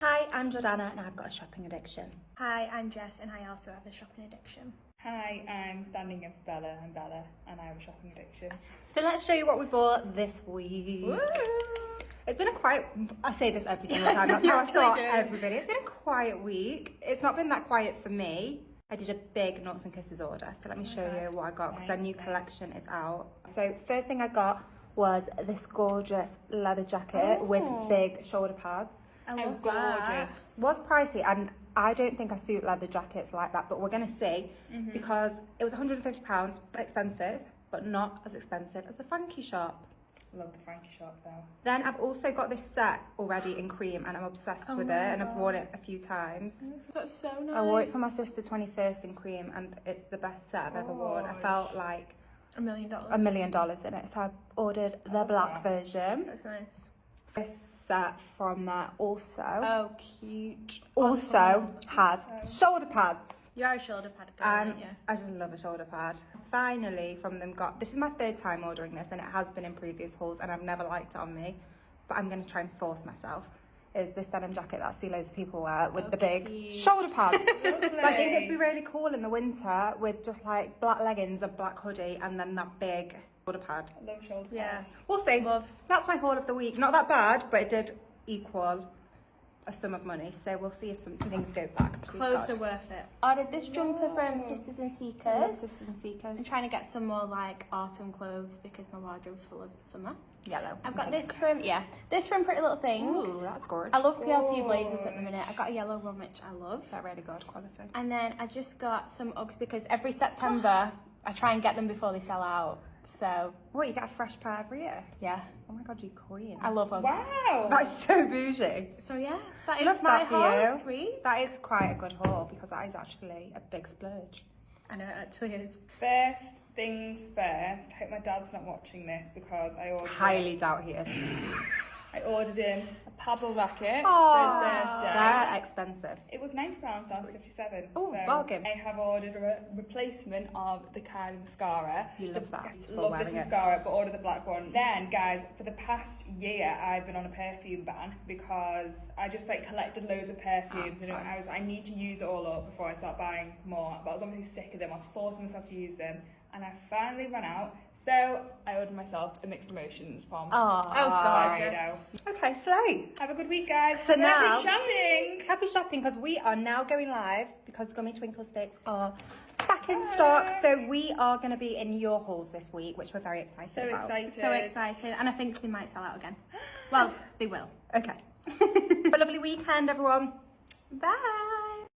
Hi, I'm Jordana and I've got a shopping addiction. Hi, I'm Jess and I also have a shopping addiction. Hi, I'm standing in for Bella. I'm Bella and I have a shopping addiction. So let's show you what we bought this week. Woo! It's been a quiet, I say this every single time, that's how I start everybody. It's been a quiet week. It's not been that quiet for me. I did a big Noughts and Kisses order, so let me show you what I got because their new collection is out. So first thing I got was this gorgeous leather jacket with big shoulder pads. I love gorgeous. Was pricey and I don't think I suit leather jackets like that, but we're gonna see because it was £150, expensive, but not as expensive as the Frankie shop. Love the Frankie shop though. Then I've also got this set already in cream and I'm obsessed with it and I've worn it a few times. That's so nice. I wore it for my sister's 21st in cream and it's the best set I've ever worn. I felt like $1 million. $1 million in it, so I ordered the black version. That's nice. This set from there also Cute. also has shoulder pads. You're a shoulder pad girl, And aren't you? I just love a shoulder pad. Finally from them got, this is my third time ordering this and it has been in previous hauls and I've never liked it on me, but I'm going to try and force myself, is this denim jacket that I see loads of people wear with the big shoulder pads. I think it'd be really cool in the winter with just like black leggings, a black hoodie and then that big shoulder pad. I love shoulder pads. Yeah. We'll see. Love. That's my haul of the week. Not that bad, but it did equal a sum of money, so we'll see if some things go back. Please Clothes God. are worth it. Ordered this jumper from Sisters and I love Seekers. Sisters and I'm Seekers. trying to get some more like autumn clothes because my wardrobe's full of summer. Yellow. I've got this from this from Pretty Little Thing. Ooh, that's gorgeous. I love PLT blazers at the minute. I got a yellow one which I love. They're really good quality. And then I just got some Uggs because every September I try and get them before they sell out. So What, you get a fresh pair every year? yeah, Oh my God, you queen. I love Uggs. Wow. That is so bougie. So yeah, that Love is my that for haul you. this week. That is quite a good haul because that is actually a big splurge. I know, it actually is. First things first. I hope my dad's not watching this because I ordered. Highly doubt he is. I ordered him a paddle racket Aww. for his birthday. They're expensive. It was £90 down to 57. Oh, bargain. I have ordered a replacement of the Kylie mascara. You love that. For Love wearing this it. mascara, but ordered the black one. Then, guys, for the past year, I've been on a perfume ban because I just like collected loads of perfumes, and fine. I need to use it all up before I start buying more. But I was obviously sick of them. I was forcing myself to use them, and I finally ran out. So I ordered myself a mixed emotions from. gorgeous. Okay, so Have a good week, guys. So now- Happy shopping. happy shopping because we are now going live because Gummy Twinkle Sticks are back in stock. So we are going to be in your hauls this week, which we're very excited So about. excited. So excited, and I think they might sell out again. Well, they will. Okay. Have a lovely weekend, everyone. Bye.